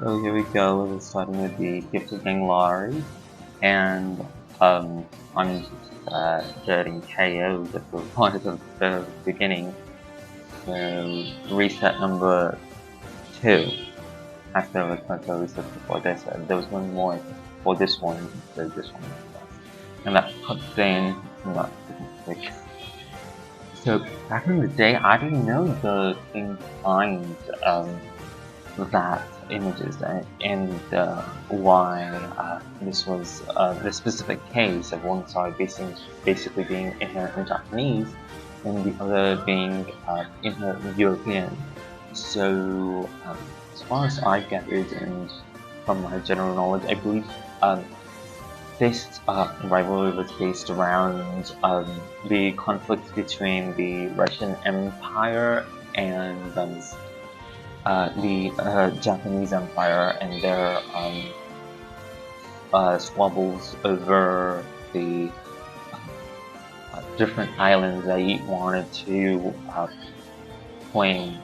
So here we go, we're starting with the gift of Ganglari, and um, I'm just getting KO'd at the right of the beginning. So reset number 2. After I was going to reset before this, there was one more for this one, so this one. And that cutscene, not quick. So back in the day, I didn't know the thing behind that images and why this was the specific case of one side basically being inherently Japanese and the other being inherently European. So as far as I gathered and from my general knowledge, I believe this rivalry was based around the conflict between the Russian Empire and the Japanese Empire and their squabbles over the different islands they wanted to claim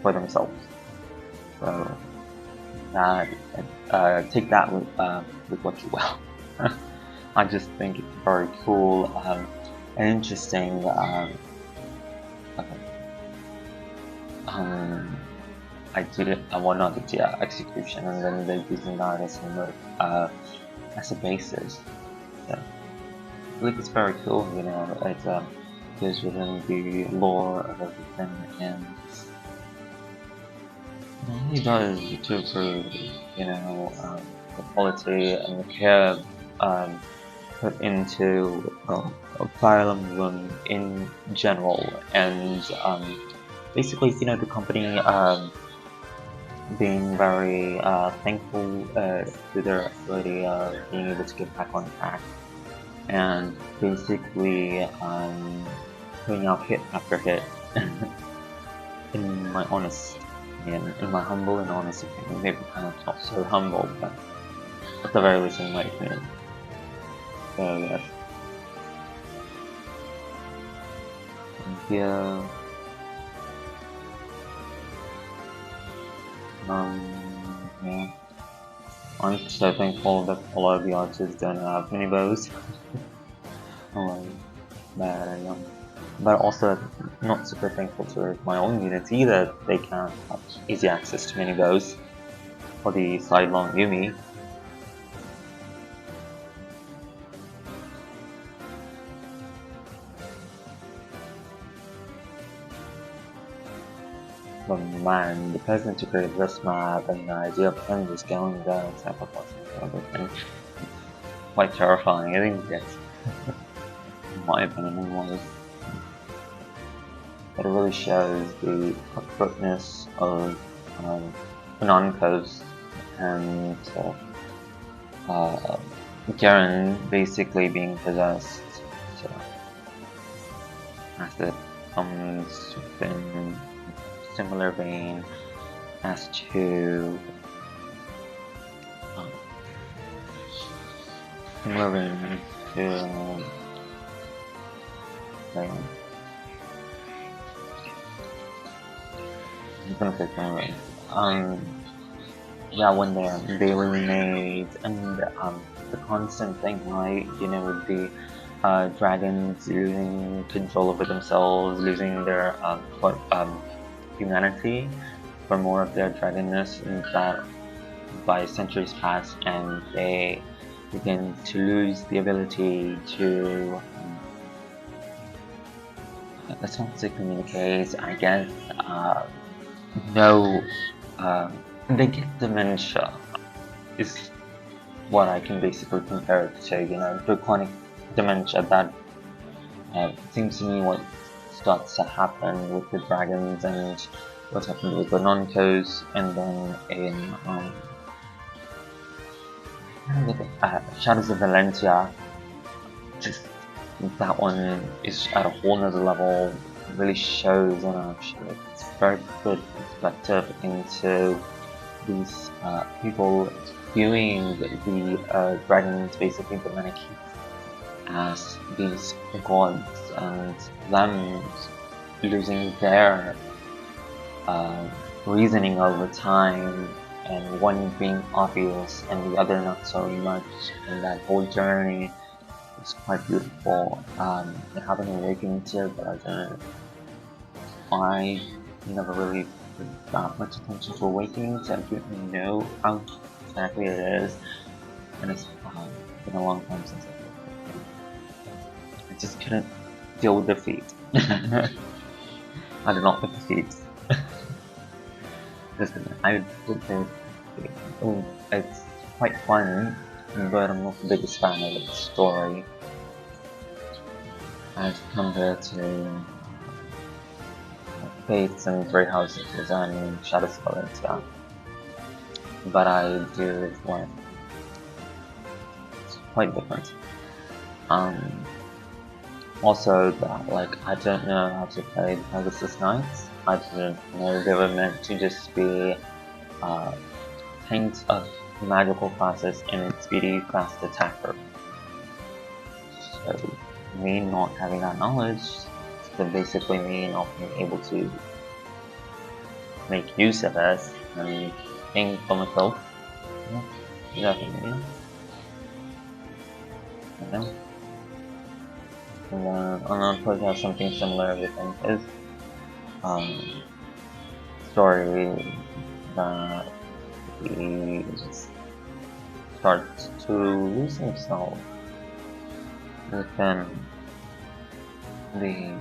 for themselves. So that take that with what you will. I just think it's very cool and interesting. I did it. Well, not the execution, and then they're using that as a basis. So I believe it's very cool. You know, it goes within the lore of everything, and it really does to prove, you know, the quality and the care put into Fire Emblem in general, and basically, you know, the company being very thankful to their ability of being able to get back on track, and basically putting out hit after hit. In my honest opinion, in my humble and honest opinion, maybe kind of not so humble, but at the very least in my opinion. So yes. And here, yeah. I'm so thankful that a lot of the artists don't have mini bows. But also not super thankful to my own unity that they can't have easy access to mini bows for the sidelong Yumi. But man, the person to create this map and the idea of him just going down and sacrificing everything, quite terrifying, I think yes. In my opinion anyways. But it really shows the cutthroatness of Nanko's and Garon basically being possessed. So as it comes within similar vein as to similar vein to I'm gonna say similar. Yeah, when they remade and the constant thing, right? You know, with the dragons losing control over themselves, losing their humanity for more of their dragonness, and that by centuries pass and they begin to lose the ability to let's not say communicate, I guess no they get dementia is what I can basically compare it to, you know, draconic dementia. That seems to me what starts to happen with the dragons and what happened with the Nonkos, and then in Shadows of Valentia, just that one is at a whole nother level. It really shows, and actually it's very good perspective into these people viewing the dragons, basically the Manaki, as these gods, and them losing their reasoning over time and one being obvious and the other not so much, and that whole journey is quite beautiful. I haven't awakened yet, but I never really put that much attention to awakening, so I don't know how exactly it is, and it's been a long time since I just couldn't deal with defeat. I do not like defeat. Listen, I would say it's quite fun, but I'm not the biggest fan of its story as compared to Fates and Three Houses and Shadow Spell and stuff. But I do like it's quite different. Also that like I don't know how to play Pegasus Knights. I didn't know they were meant to just be taints of magical classes and speedy fast attacker. So me not having that knowledge, so basically me not being able to make use of it and being for myself. Yeah, definitely. Yeah. And then of course I have something similar within his story that he starts to lose himself within the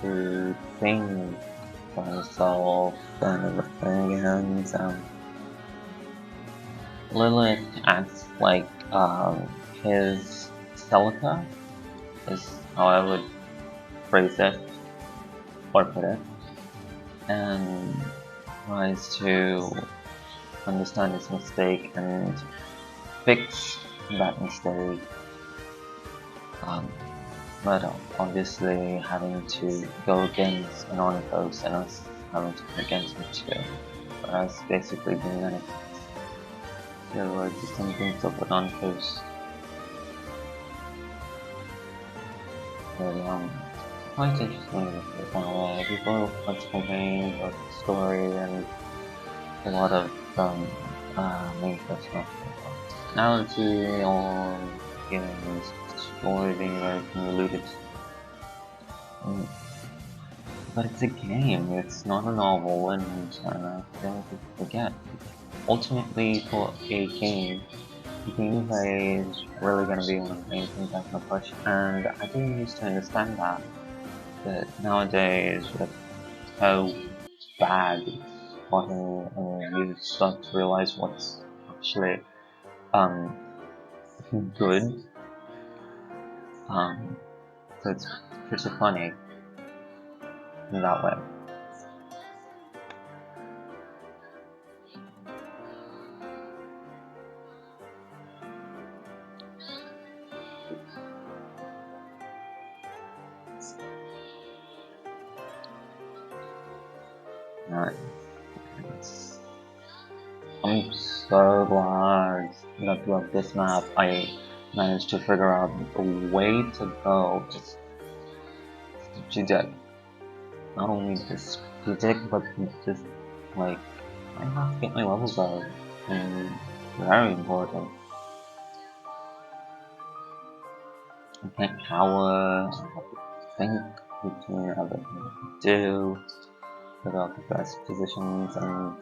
to think for himself and everything, and Lilith acts like his Celica is how I would phrase it or put it, and tries to understand his mistake and fix that mistake. But obviously having to go against non-hosts and us having to go against him too. Whereas basically being Lunatic, there were just some things of the non-hosts. But quite interesting. People like to complain about the story and a lot of main personality or games story being very convoluted. But it's a game, it's not a novel, and don't forget. Ultimately, for a game, gameplay is really going to be one of the main things I'm going to push, and I didn't used to understand that. But nowadays, with how bad it's gotten, and you start to realize what's actually good. So it's pretty funny in that way. I'm so glad that with this map I managed to figure out a way to go just strategic. Not only just strategic, but just like I have to get my levels up, and very important. I can't cower, I have to think between everything I do, figure out the best positions and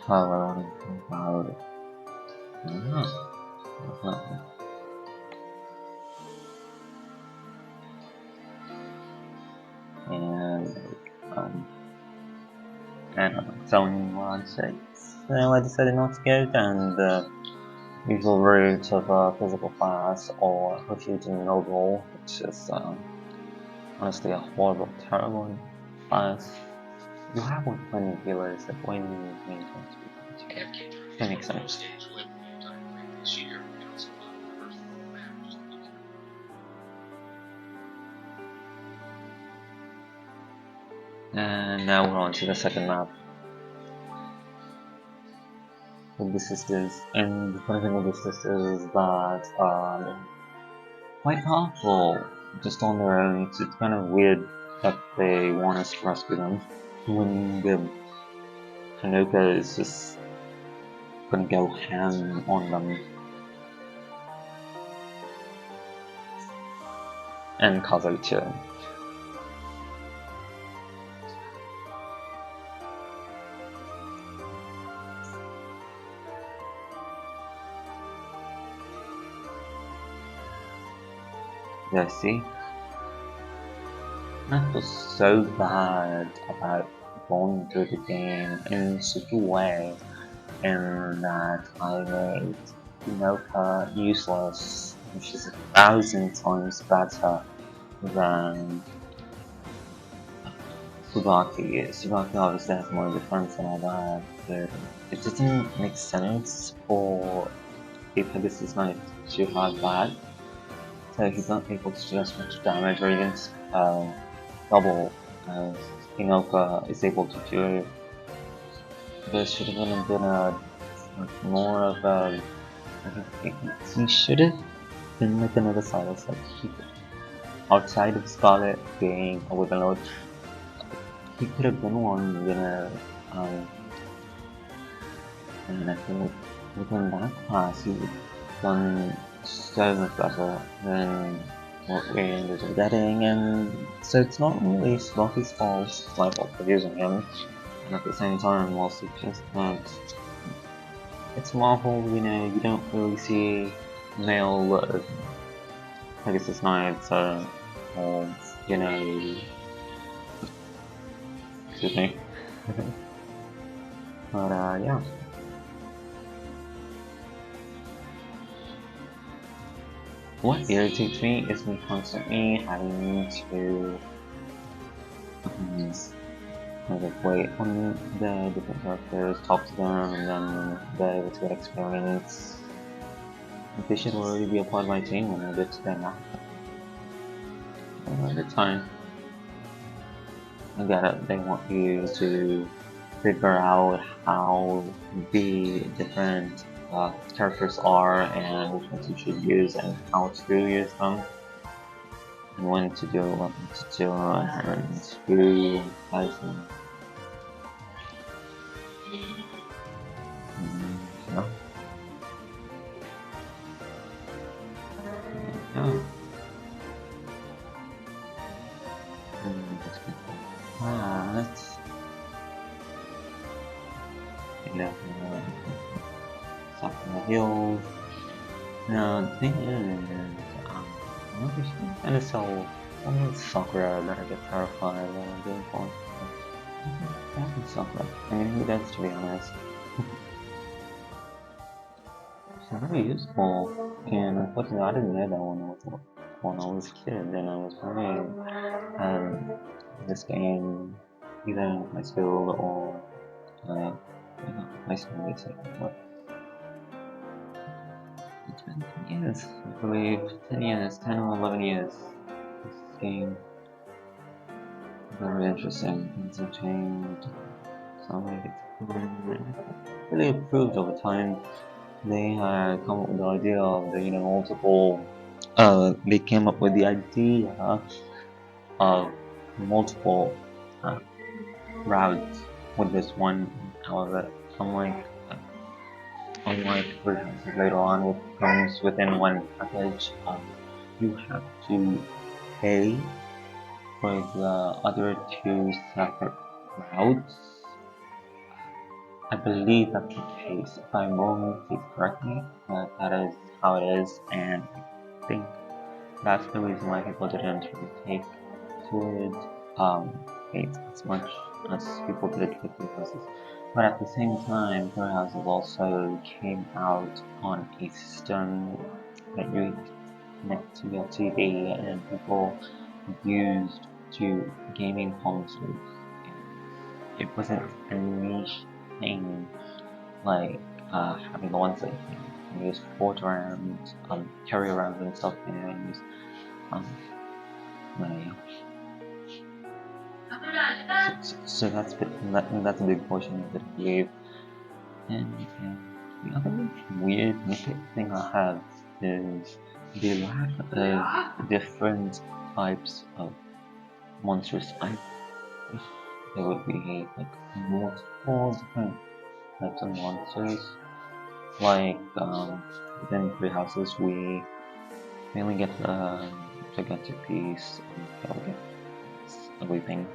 how I want to think about it. And I'm telling you what I'd say. So I decided not to go down the usual route of physical class or refuting noble, which is honestly a horrible, terrible class. You have one plenty of healers that when you maintain that makes sense. And now we're on to the second map. With the sisters, and the funny thing with the sisters is that quite powerful just on their own. It's kind of weird that they want us to rescue them. when the Hanoka is just gonna go ham on them. And Kazo too. Yeah, see? I feel so bad about going through the game in such a way in that I made Hinoka useless, which is 1,000 times better than Tsubaki. Tsubaki obviously has more defense and all that, but it doesn't make sense for a Pegasus Knight to have that. So he's not able to do as much damage or even double as Hinoka is able to do. There should have been a more of a. He should have been like another Silas, like outside of Scarlet being a Overlord. He could have been one and I think within that class he would have done so much better than what we ended up getting, and so it's not really Slocky's fault, it's my fault for using him, and at the same time also just that it's Marvel, you don't really see male Pegasus Knights or, excuse me. But yeah. What irritates me is me constantly having to kind of wait on the different characters, talk to them, and then they're able to get experience. They should already be a part of my team when I get to them now. At the time, I get it, they want you to figure out how the different characters are and which ones you should use and how to use them. And when to do, what to do, and who has them. Yeah. Yeah. Let's stop in the hills. Now, the thing is, I'm kind of so Sakura that I get terrified when I'm doing points. Sakura. I mean, who does, to be honest? It's very useful, and unfortunately, I didn't know that when I was a kid, and I was playing this game either in high school or high school, basically. But it's been 10 years, I believe, 10 years, 10 or 11 years. This game, very interesting. Things have changed. Some of it's really improved over time. They had come up with the idea of the multiple. They came up with the idea of multiple routes with this one. However, unlike versions later on, which comes within one package, you have to pay for the other two separate routes. I believe that's the case. If I'm wrong, please correct me. But that is how it is, and I think that's the reason why people didn't really take to it as much as people did with the houses. But at the same time, Toy Houses also came out on a system that you connect to your TV and people used to gaming consoles. It wasn't a niche thing like having the ones that you can use float around, carry around and stuff, and use money. So that's a big portion of it, I believe. And the other weird nitpick thing I have is the lack of different types of monsters. I wish there would be like multiple different types of monsters. Like within three houses, we mainly get the gigantic piece and they'll get this ugly thing.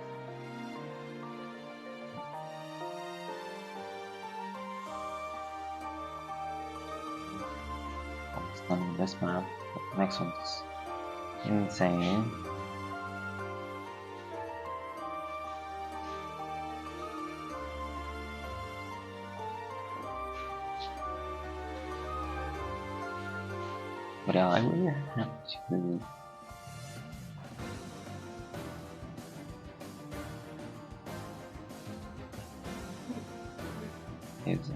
Almost done with this map. The next one's insane. But yeah, I really have to use it.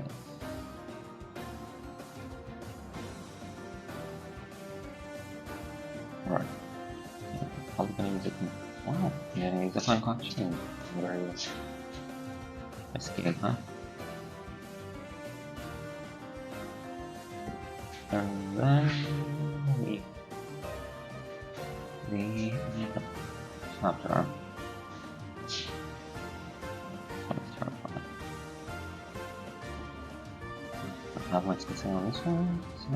Right. Yeah, probably gonna use it. Wow, I'm gonna use it on costume. Very risky, huh? And then the chapter. That's terrifying. Don't have much to say on this one, so